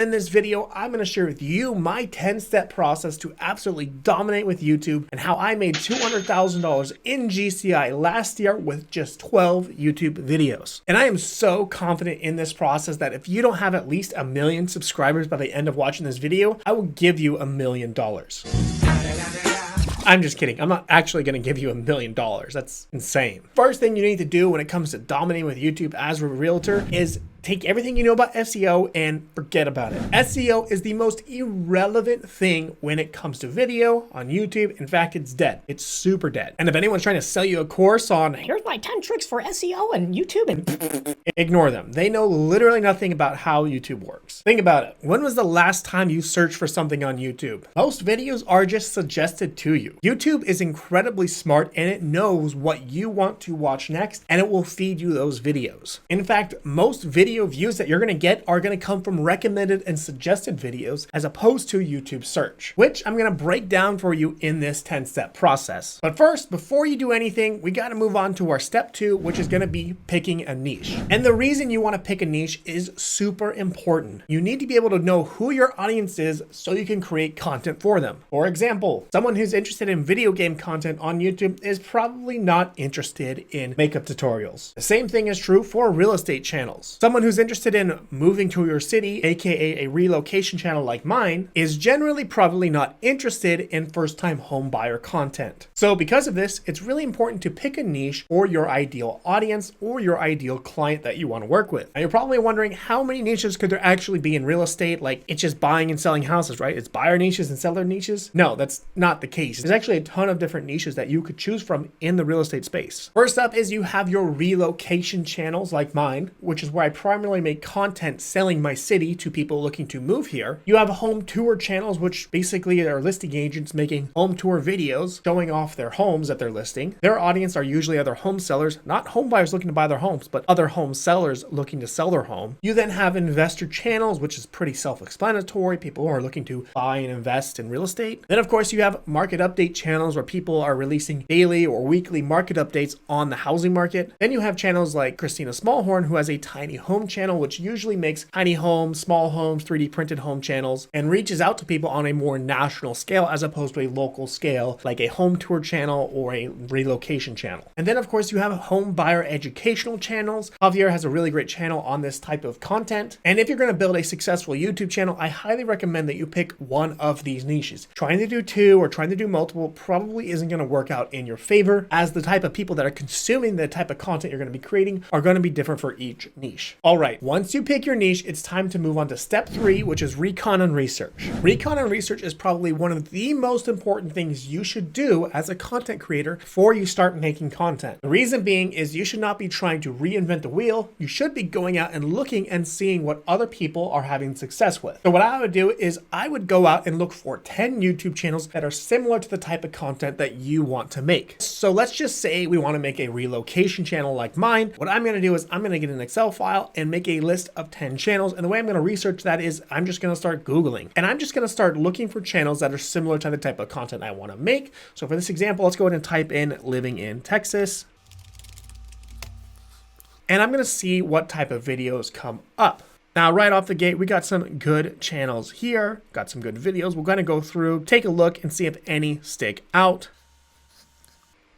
In this video, I'm going to share with you my 10-step process to absolutely dominate with YouTube and how I made $200,000 in GCI last year with just 12 YouTube videos. And I am so confident in this process that if you don't have at least 1 million subscribers by the end of watching this video, I will give you $1 million. I'm just kidding. I'm not actually going to give you $1 million. That's insane. First thing you need to do when it comes to dominating with YouTube as a realtor is take everything you know about SEO and forget about it. SEO is the most irrelevant thing when it comes to video on YouTube. In fact, it's dead. It's super dead. And if anyone's trying to sell you a course on, here's my 10 tricks for SEO and YouTube, and ignore them. They know literally nothing about how YouTube works. Think about it. When was the last time you searched for something on YouTube? Most videos are just suggested to you. YouTube is incredibly smart and it knows what you want to watch next, and it will feed you those videos. In fact, most video views that you're going to get are going to come from recommended and suggested videos as opposed to YouTube search, which I'm going to break down for you in this 10-step process. But first, before you do anything, we got to move on to our step 2, which is going to be picking a niche. And the reason you want to pick a niche is super important. You need to be able to know who your audience is so you can create content for them. For example, someone who's interested in video game content on YouTube is probably not interested in makeup tutorials. The same thing is true for real estate channels. Someone who's interested in moving to your city, aka a relocation channel like mine, is generally probably not interested in first-time home buyer content. So because of this, it's really important to pick a niche or your ideal audience or your ideal client that you want to work with. Now you're probably wondering, how many niches could there actually be in real estate? Like, it's just buying and selling houses, right? It's buyer niches and seller niches. No, that's not the case. There's actually a ton of different niches that you could choose from in the real estate space. First up is you have your relocation channels like mine, which is where I primarily make content selling my city to people looking to move here. You have home tour channels, which basically are listing agents making home tour videos showing off their homes that they're listing. Their audience are usually other home sellers, not home buyers looking to buy their homes, but other home sellers looking to sell their home. You then have investor channels, which is pretty self-explanatory. People who are looking to buy and invest in real estate. Then of course you have market update channels where people are releasing daily or weekly market updates on the housing market. Then you have channels like Christina Smallhorn, who has a tiny home channel, which usually makes tiny homes, small homes, 3D printed home channels, and reaches out to people on a more national scale as opposed to a local scale, like a home tour channel or a relocation channel. And then of course you have home buyer educational channels. Javier has a really great channel on this type of content. And if you're going to build a successful YouTube channel, I highly recommend that you pick one of these niches. Trying to do two or trying to do multiple probably isn't going to work out in your favor, as the type of people that are consuming the type of content you're going to be creating are going to be different for each niche. All right, once you pick your niche, it's time to move on to step 3, which is recon and research. Recon and research is probably one of the most important things you should do as a content creator before you start making content. The reason being is you should not be trying to reinvent the wheel. You should be going out and looking and seeing what other people are having success with. So what I would do is I would go out and look for 10 YouTube channels that are similar to the type of content that you want to make. So let's just say we want to make a relocation channel like mine. What I'm going to do is I'm going to get an Excel file and make a list of 10 channels. And the way I'm going to research that is I'm just going to start Googling, and I'm just going to start looking for channels that are similar to the type of content I want to make. So for this example, let's go ahead and type in living in Texas. And I'm going to see what type of videos come up. Now, right off the gate, we got some good channels here, got some good videos. We're going to go through, take a look and see if any stick out.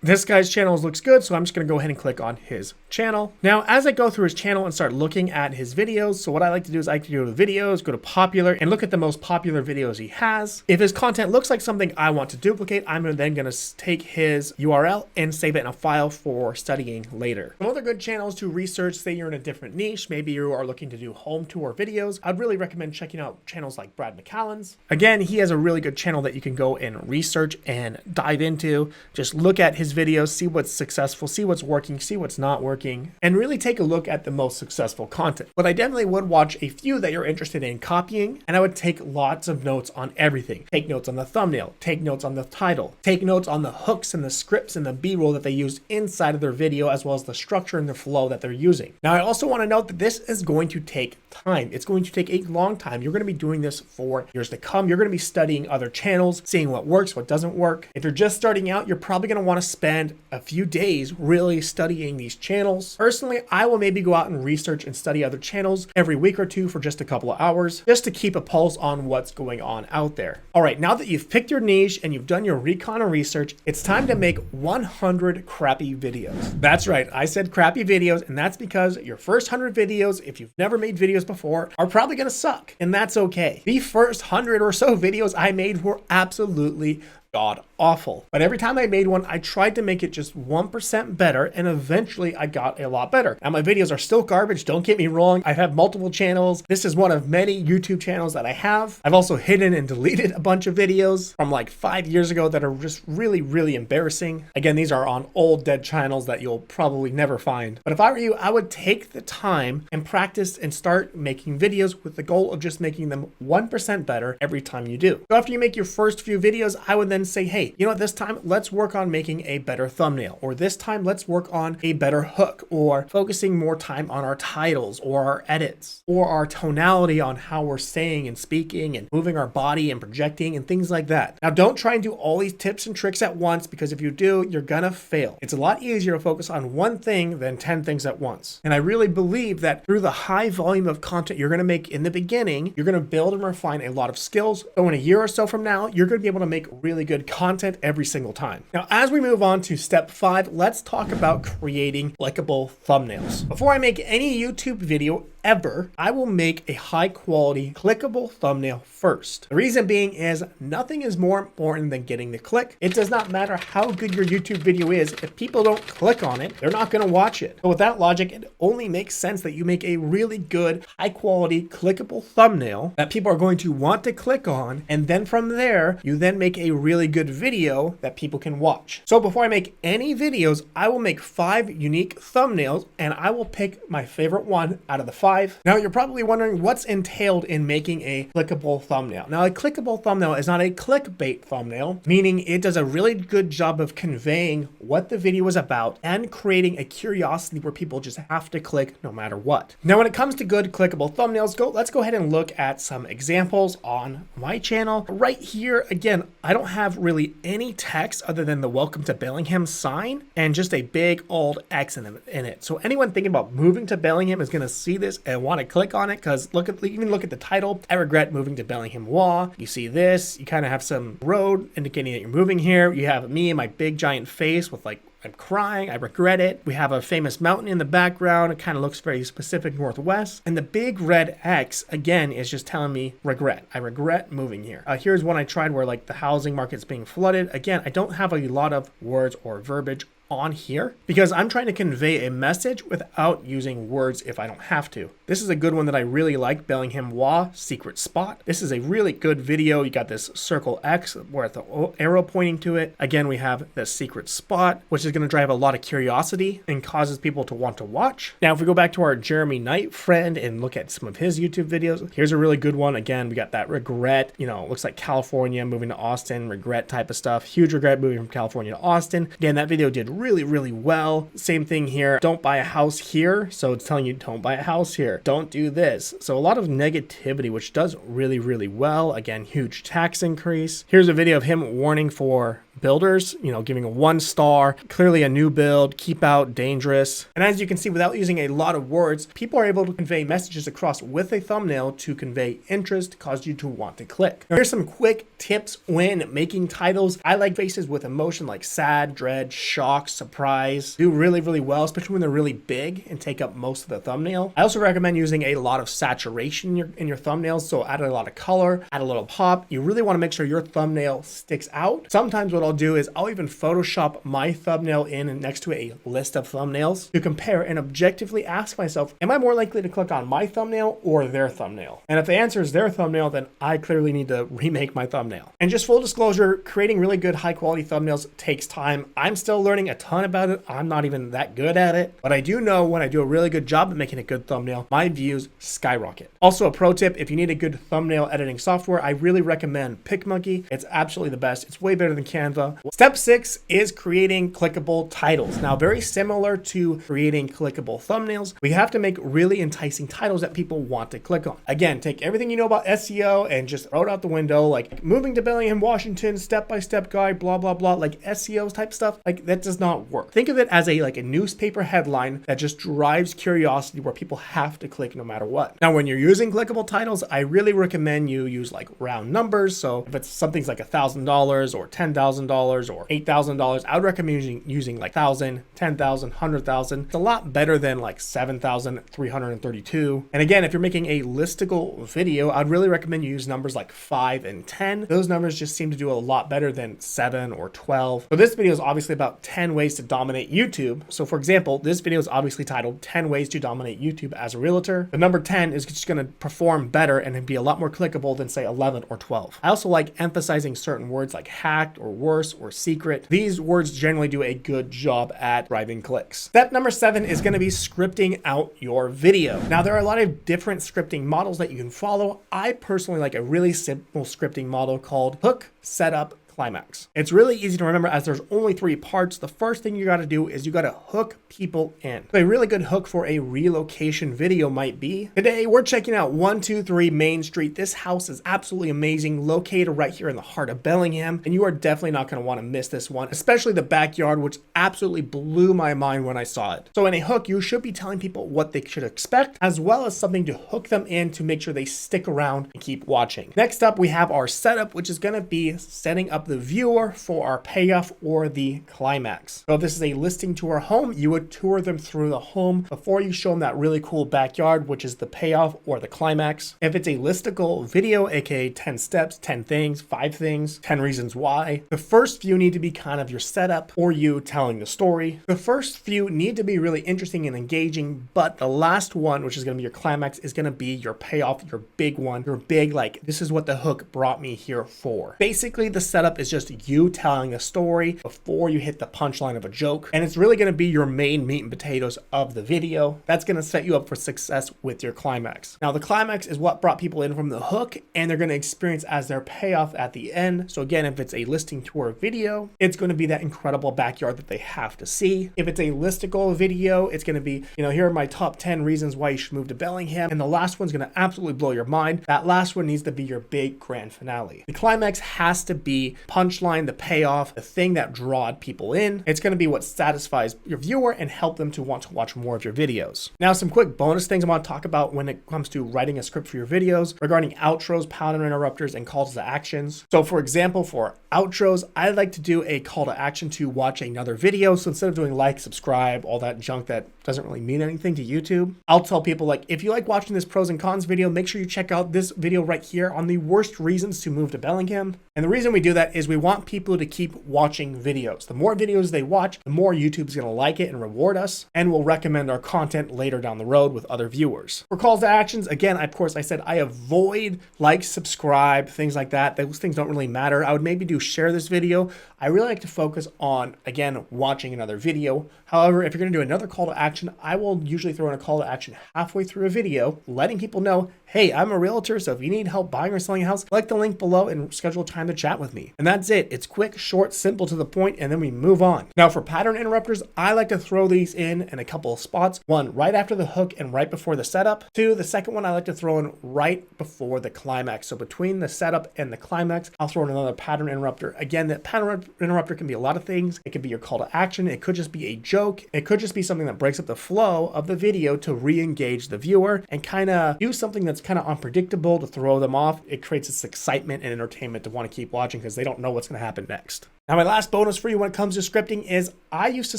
This guy's channel looks good, so I'm just going to go ahead and click on his channel. Now, as I go through his channel and start looking at his videos, so what I like to do is I like to go to videos, go to popular, and look at the most popular videos he has. If his content looks like something I want to duplicate, I'm then going to take his URL and save it in a file for studying later. Some other good channels to research, say you're in a different niche, maybe you are looking to do home tour videos, I'd really recommend checking out channels like Brad McCallan's. Again, he has a really good channel that you can go and research and dive into. Just look at his videos, see what's successful, see what's working, see what's not working, and really take a look at the most successful content. But I definitely would watch a few that you're interested in copying, and I would take lots of notes on everything. Take notes on the thumbnail, take notes on the title, take notes on the hooks and the scripts and the B-roll that they use inside of their video, as well as the structure and the flow that they're using. Now, I also want to note that this is going to take time. It's going to take a long time. You're going to be doing this for years to come. You're going to be studying other channels, seeing what works, what doesn't work. If you're just starting out, you're probably going to want to spend a few days really studying these channels. Personally, I will maybe go out and research and study other channels every week or two for just a couple of hours, just to keep a pulse on what's going on out there. All right, now that you've picked your niche and you've done your recon and research, it's time to make 100 crappy videos. That's right, I said crappy videos, and that's because your first 100 videos, if you've never made videos before, are probably gonna suck, and that's okay. The first 100 or so videos I made were absolutely god awful. But every time I made one, I tried to make it just 1% better, and eventually I got a lot better. Now my videos are still garbage, don't get me wrong. I have multiple channels. This is one of many YouTube channels that I have. I've also hidden and deleted a bunch of videos from like 5 years ago that are just really embarrassing. Again, these are on old dead channels that you'll probably never find. But if I were you, I would take the time and practice and start making videos with the goal of just making them 1% better every time you do. So after you make your first few videos, I would then say, hey, you know what, this time let's work on making a better thumbnail, or this time let's work on a better hook, or focusing more time on our titles or our edits or our tonality on how we're saying and speaking and moving our body and projecting and things like that. Now don't try and do all these tips and tricks at once, because if you do, you're gonna fail. It's a lot easier to focus on one thing than 10 things at once. And I really believe that through the high volume of content you're gonna make in the beginning, you're gonna build and refine a lot of skills. So in a year or so from now, you're gonna be able to make really good content every single time. Now, as we move on to step 5, let's talk about creating clickable thumbnails. Before I make any YouTube video ever, I will make a high quality clickable thumbnail first. The reason being is nothing is more important than getting the click. It does not matter how good your YouTube video is. If people don't click on it, they're not going to watch it. So with that logic, it only makes sense that you make a really good, high quality clickable thumbnail that people are going to want to click on. And then from there, you then make a really good video that people can watch. So before I make any videos, I will make 5 unique thumbnails, and I will pick my favorite one out of the 5. Now you're probably wondering what's entailed in making a clickable thumbnail. Now a clickable thumbnail is not a clickbait thumbnail, meaning it does a really good job of conveying what the video is about and creating a curiosity where people just have to click no matter what. Now when it comes to good clickable thumbnails, let's go ahead and look at some examples on my channel. Right here, again, I don't have really any text other than the welcome to Bellingham sign and just a big old X in it. So anyone thinking about moving to Bellingham is going to see this and want to click on it, because even look at the title. I regret moving to Bellingham Law. You see this, you kind of have some road indicating that you're moving here. You have me and my big giant face with like, I'm crying, I regret it. We have a famous mountain in the background. It kind of looks very Pacific Northwest. And the big red X, again, is just telling me regret. I regret moving here. Here's one I tried where like the housing market's being flooded. Again, I don't have a lot of words or verbiage on here because I'm trying to convey a message without using words if I don't have to. This is a good one that I really like, Bellingham Law, Secret Spot. This is a really good video. You got this circle X with the arrow pointing to it. Again, we have the secret spot, which is going to drive a lot of curiosity and causes people to want to watch. Now, if we go back to our Jeremy Knight friend and look at some of his YouTube videos, here's a really good one. Again, we got that regret, looks like California, moving to Austin, regret type of stuff. Huge regret moving from California to Austin. Again, that video did really well. Same thing here. Don't buy a house here. So it's telling you don't buy a house here. Don't do this. So a lot of negativity, which does really well. Again, huge tax increase. Here's a video of him warning for builders, giving a 1 star, clearly a new build, keep out, dangerous. And as you can see, without using a lot of words, people are able to convey messages across with a thumbnail to convey interest, cause you to want to click. Now, here's some quick tips when making titles. I like faces with emotion like sad, dread, shock, surprise. Do really well, especially when they're really big and take up most of the thumbnail. I also recommend using a lot of saturation in your thumbnails. So add a lot of color, add a little pop. You really want to make sure your thumbnail sticks out. Sometimes what I'll do is I'll even Photoshop my thumbnail in next to a list of thumbnails to compare and objectively ask myself, am I more likely to click on my thumbnail or their thumbnail? And if the answer is their thumbnail, then I clearly need to remake my thumbnail. And just full disclosure, creating really good high quality thumbnails takes time. I'm still learning a ton about it. I'm not even that good at it, but I do know when I do a really good job at making a good thumbnail, my views skyrocket. Also, a pro tip, if you need a good thumbnail editing software, I really recommend PicMonkey. It's absolutely the best. It's way better than Canva. versa. Step 6 is creating clickable titles. Now, very similar to creating clickable thumbnails, we have to make really enticing titles that people want to click on. Again, take everything you know about SEO and just throw it out the window, like moving to Bellingham, Washington, step-by-step guide, blah, blah, blah, like SEO type stuff. Like, that does not work. Think of it as a newspaper headline that just drives curiosity where people have to click no matter what. Now, when you're using clickable titles, I really recommend you use like round numbers. So if it's something's like $1,000 or $10,000 or $8,000, I would recommend using like 1,000, 10,000, 100,000. It's a lot better than like 7,332. And again, if you're making a listicle video, I'd really recommend you use numbers like 5 and 10. Those numbers just seem to do a lot better than 7 or 12. So this video is obviously about 10 ways to dominate YouTube. So for example, this video is obviously titled 10 ways to dominate YouTube as a realtor. The number 10 is just going to perform better and be a lot more clickable than say 11 or 12. I also like emphasizing certain words like hacked or worse or secret. These words generally do a good job at driving clicks. Step number 7 is going to be scripting out your video. Now, there are a lot of different scripting models that you can follow. I personally like a really simple scripting model called hook, setup, climax. It's really easy to remember as there's only 3 parts. The first thing you got to do is you got to hook people in. So a really good hook for a relocation video might be, today we're checking out 123 Main Street. This house is absolutely amazing, located right here in the heart of Bellingham, and you are definitely not going to want to miss this one, especially the backyard, which absolutely blew my mind when I saw it. So in a hook, you should be telling people what they should expect, as well as something to hook them in to make sure they stick around and keep watching. Next up, we have our setup, which is going to be setting up the viewer for our payoff or the climax. So if this is a listing to our home, you would tour them through the home before you show them that really cool backyard, which is the payoff or the climax. If it's a listicle video, aka 10 steps, 10 things, 5 things, 10 reasons why, the first few need to be kind of your setup or you telling the story. The first few need to be really interesting and engaging, but the last one, which is going to be your climax, is going to be your payoff, your big one, your big, like, this is what the hook brought me here for. Basically, the setup is just you telling a story before you hit the punchline of a joke, and it's really going to be your main meat and potatoes of the video. That's going to set you up for success with your climax. Now, the climax is what brought people in from the hook, and they're going to experience as their payoff at the end. So again, if it's a listing tour video, it's going to be that incredible backyard that they have to see. If it's a listicle video, it's going to be, here are my top 10 reasons why you should move to Bellingham, and the last one's going to absolutely blow your mind. That last one needs to be your big grand finale. The climax has to be punchline, the payoff, the thing that drawed people in. It's going to be what satisfies your viewer and help them to want to watch more of your videos. Now, some quick bonus things I want to talk about when it comes to writing a script for your videos regarding outros, pattern interrupters, and calls to actions. So for example, for outros, I like to do a call to action to watch another video. So instead of doing like, subscribe, all that junk that doesn't really mean anything to YouTube, I'll tell people like, if you like watching this pros and cons video, make sure you check out this video right here on the worst reasons to move to Bellingham. And the reason we do that is we want people to keep watching videos. The more videos they watch, the more YouTube's going to like it and reward us, and will recommend our content later down the road with other viewers. For calls to actions, again, of course, I said I avoid like, subscribe, things like that. Those things don't really matter. I would maybe do share this video. I really like to focus on, again, watching another video. However, if you're going to do another call to action, I will usually throw in a call to action halfway through a video, letting people know, hey, I'm a realtor, so if you need help buying or selling a house, click the link below and schedule time to chat with me. And that's it. It's quick, short, simple, to the point, and then we move on. Now, for pattern interrupters, I like to throw these in a couple of spots. One, right after the hook and right before the setup. Two, the second one I like to throw in right before the climax. So between the setup and the climax, I'll throw in another pattern interrupter. Again, that pattern interrupter can be a lot of things. It could be your call to action. It could just be a joke. It could just be something that breaks up the flow of the video to re-engage the viewer and kind of do something that's kind of unpredictable to throw them off. It creates this excitement and entertainment to want to keep watching because they don't know what's going to happen next. Now, my last bonus for you when it comes to scripting is I used to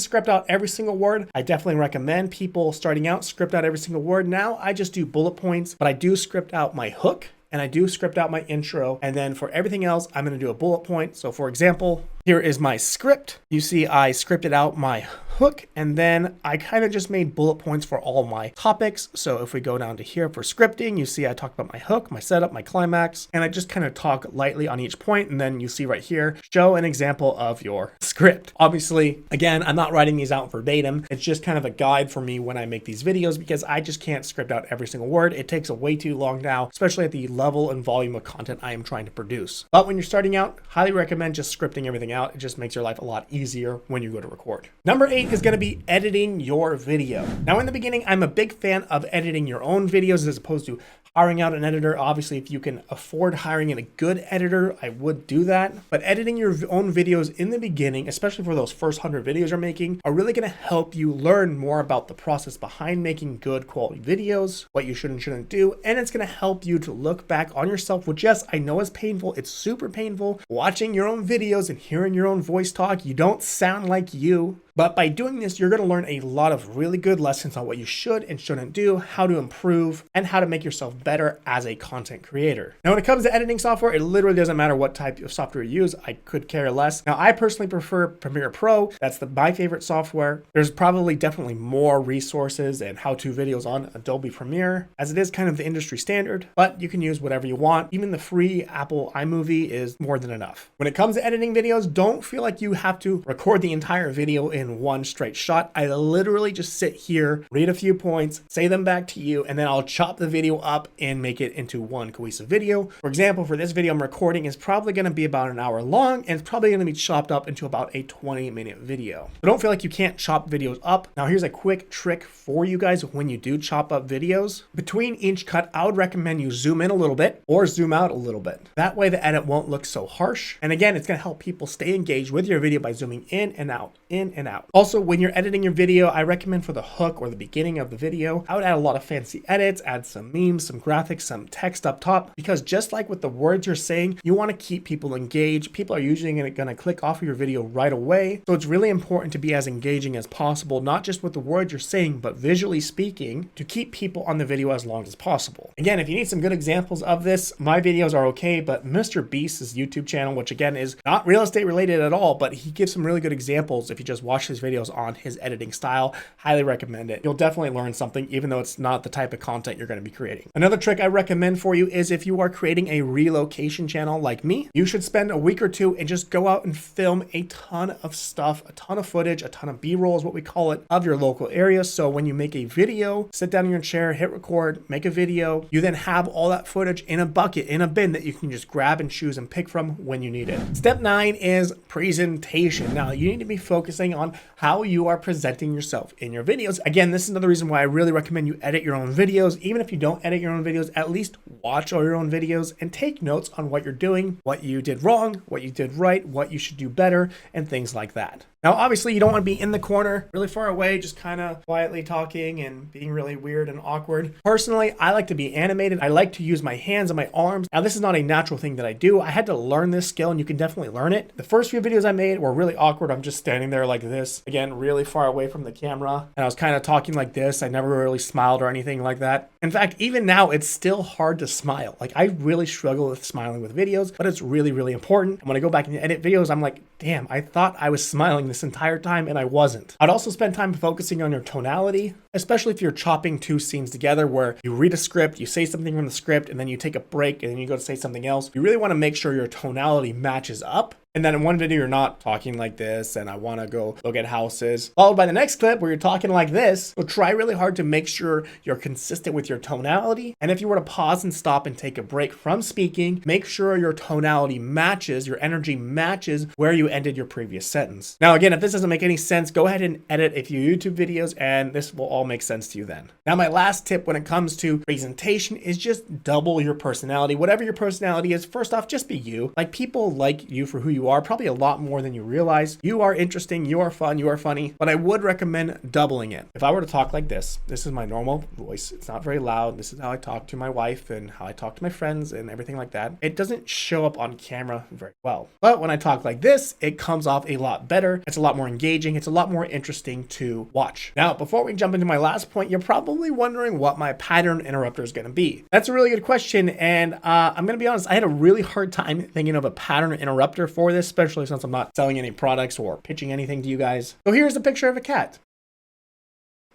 script out every single word. I definitely recommend people starting out script out every single word. Now I just do bullet points, but I do script out my hook and I do script out my intro. And then for everything else, I'm going to do a bullet point. So for example, here is my script. You see, I scripted out my hook, and then I kind of just made bullet points for all my topics. So if we go down to here for scripting, you see I talked about my hook, my setup, my climax, and I just kind of talk lightly on each point. And then you see right here, show an example of your script. Obviously, again, I'm not writing these out verbatim. It's just kind of a guide for me when I make these videos because I just can't script out every single word. It takes way too long now, especially at the level and volume of content I am trying to produce. But when you're starting out, highly recommend just scripting everything out. It just makes your life a lot easier when you go to record. Number 8 is going to be editing your video. Now, in the beginning, I'm a big fan of editing your own videos as opposed to hiring out an editor. Obviously, if you can afford hiring in a good editor, I would do that. But editing your own videos in the beginning, especially for those first 100 videos you're making, are really going to help you learn more about the process behind making good quality videos, what you should and shouldn't do. And it's going to help you to look back on yourself, which, yes, I know is painful. It's super painful watching your own videos and hearing your own voice talk. You don't sound like you. But by doing this, you're going to learn a lot of really good lessons on what you should and shouldn't do, how to improve, and how to make yourself better as a content creator. Now, when it comes to editing software, it literally doesn't matter what type of software you use. I could care less. Now, I personally prefer Premiere Pro. That's my favorite software. There's probably definitely more resources and how-to videos on Adobe Premiere, as it is kind of the industry standard, but you can use whatever you want. Even the free Apple iMovie is more than enough. When it comes to editing videos, don't feel like you have to record the entire video in one straight shot. I literally just sit here, read a few points, say them back to you, and then I'll chop the video up and make it into one cohesive video. For example, for this video I'm recording is probably going to be about an hour long, and it's probably going to be chopped up into about a 20-minute video. So don't feel like you can't chop videos up. Now, here's a quick trick for you guys when you do chop up videos. Between each cut, I would recommend you zoom in a little bit or zoom out a little bit. That way the edit won't look so harsh. And again, it's going to help people stay engaged with your video by zooming in and out, in and out. Also, when you're editing your video, I recommend for the hook or the beginning of the video, I would add a lot of fancy edits, add some memes, some graphics, some text up top, because just like with the words you're saying, you want to keep people engaged. People are usually going to click off of your video right away. So it's really important to be as engaging as possible, not just with the words you're saying, but visually speaking, to keep people on the video as long as possible. Again, if you need some good examples of this, my videos are okay, but Mr. Beast's YouTube channel, which again is not real estate related at all, but he gives some really good examples if you just watch his videos on his editing style. Highly recommend it. You'll definitely learn something, even though it's not the type of content you're going to be creating. Another trick I recommend for you is if you are creating a relocation channel like me, you should spend a week or two and just go out and film a ton of stuff, a ton of footage, a ton of B-roll is what we call it, of your local area. So when you make a video, sit down in your chair, hit record, make a video, you then have all that footage in a bucket, in a bin that you can just grab and choose and pick from when you need it. Step 9 is presentation. Now, you need to be focusing on how you are presenting yourself in your videos. Again, this is another reason why I really recommend you edit your own videos. Even if you don't edit your own videos, at least watch all your own videos and take notes on what you're doing, what you did wrong, what you did right, what you should do better, and things like that. Now, obviously, you don't want to be in the corner, really far away, just kind of quietly talking and being really weird and awkward. Personally, I like to be animated. I like to use my hands and my arms. Now, this is not a natural thing that I do. I had to learn this skill, and you can definitely learn it. The first few videos I made were really awkward. I'm just standing there like this, again, really far away from the camera. And I was kind of talking like this. I never really smiled or anything like that. In fact, even now, it's still hard to smile. Like, I really struggle with smiling with videos, but it's really, really important. And when I go back and edit videos, I'm like, damn, I thought I was smiling this entire time and I wasn't. I'd also spend time focusing on your tonality, especially if you're chopping two scenes together where you read a script, you say something from the script, and then you take a break and then you go to say something else. You really want to make sure your tonality matches up. And then in one video, you're not talking like this, and I want to go look at houses, followed by the next clip where you're talking like this. So try really hard to make sure you're consistent with your tonality. And if you were to pause and stop and take a break from speaking, make sure your tonality matches, your energy matches where you ended your previous sentence. Now, again, if this doesn't make any sense, go ahead and edit a few YouTube videos, and this will all make sense to you then. Now, my last tip when it comes to presentation is just double your personality. Whatever your personality is, first off, just be you. Like, people like you for who you are, probably a lot more than you realize. You are interesting, you are fun, you are funny, but I would recommend doubling it. If I were to talk like this is my normal voice. It's not very loud. This is how I talk to my wife and how I talk to my friends and everything like that. It doesn't show up on camera very well. But when I talk like this, it comes off a lot better. It's a lot more engaging. It's a lot more interesting to watch. Now, before we jump into my last point, you're probably wondering what my pattern interrupter is going to be. That's a really good question. And I'm going to be honest, I had a really hard time thinking of a pattern interrupter for this, especially since I'm not selling any products or pitching anything to you guys. So here's a picture of a cat.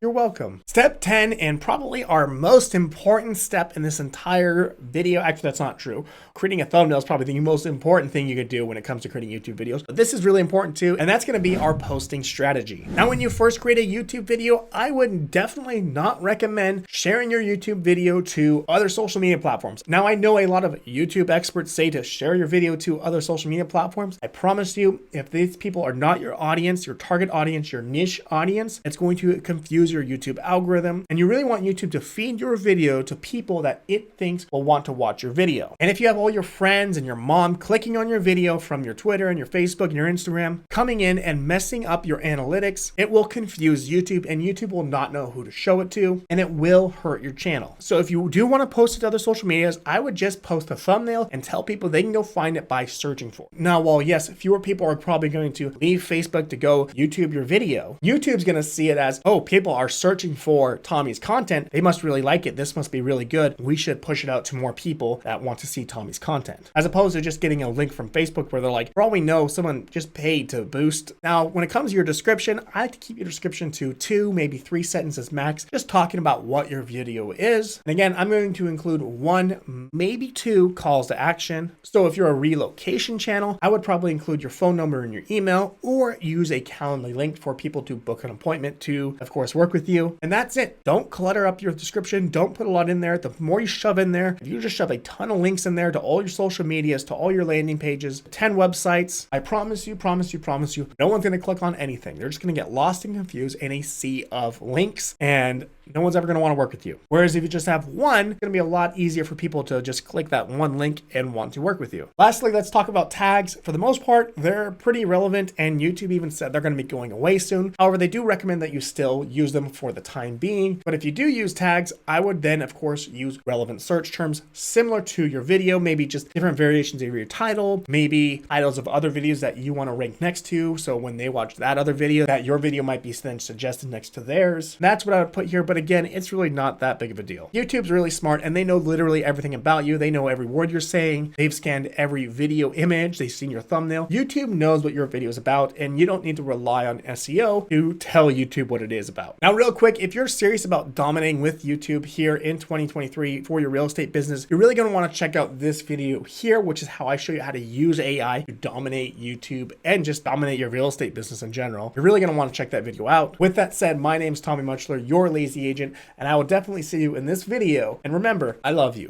You're welcome. Step 10, and probably our most important step in this entire video. Actually, that's not true. Creating a thumbnail is probably the most important thing you could do when it comes to creating YouTube videos. But this is really important too, and that's gonna be our posting strategy. Now, when you first create a YouTube video, I would definitely not recommend sharing your YouTube video to other social media platforms. Now, I know a lot of YouTube experts say to share your video to other social media platforms. I promise you, if these people are not your audience, your target audience, your niche audience, it's going to confuse your YouTube algorithm. And you really want YouTube to feed your video to people that it thinks will want to watch your video. And if you have all your friends and your mom clicking on your video from your Twitter and your Facebook and your Instagram, coming in and messing up your analytics, it will confuse YouTube, and YouTube will not know who to show it to, and it will hurt your channel. So if you do want to post it to other social medias, I would just post a thumbnail and tell people they can go find it by searching for it. Now, while yes, fewer people are probably going to leave Facebook to go YouTube your video, YouTube's going to see it as, oh, people are searching for Tommy's content. They must really like it. This must be really good. We should push it out to more people that want to see Tommy's content, as opposed to just getting a link from Facebook where they're like, for all we know, someone just paid to boost. Now, when it comes to your description, I like to keep your description to 2, maybe 3 sentences max, just talking about what your video is. And again, I'm going to include 1, maybe 2 calls to action. So if you're a relocation channel, I would probably include your phone number and your email, or use a Calendly link for people to book an appointment to, of course, work with you. And that's it. Don't clutter up your description. Don't put a lot in there. The more you shove in there, if you just shove a ton of links in there to all your social medias, to all your landing pages, 10 websites, I promise you, no one's going to click on anything. They're just going to get lost and confused in a sea of links, and no one's ever going to want to work with you. Whereas if you just have one, it's going to be a lot easier for people to just click that one link and want to work with you. Lastly, let's talk about tags. For the most part, they're pretty relevant, and YouTube even said they're going to be going away soon. However, they do recommend that you still use them for the time being. But if you do use tags, I would then, of course, use relevant search terms similar to your video, maybe just different variations of your title, maybe titles of other videos that you want to rank next to. So when they watch that other video, that your video might be then suggested next to theirs. That's what I would put here. But again, it's really not that big of a deal. YouTube's really smart, and they know literally everything about you. They know every word you're saying. They've scanned every video image. They've seen your thumbnail. YouTube knows what your video is about, and you don't need to rely on SEO to tell YouTube what it is about. Now, real quick, if you're serious about dominating with YouTube here in 2023 for your real estate business, you're really going to want to check out this video here, which is how I show you how to use AI to dominate YouTube and just dominate your real estate business in general. You're really going to want to check that video out. With that said, my name's Tommy Muchler, your lazy agent, and I will definitely see you in this video. And remember, I love you.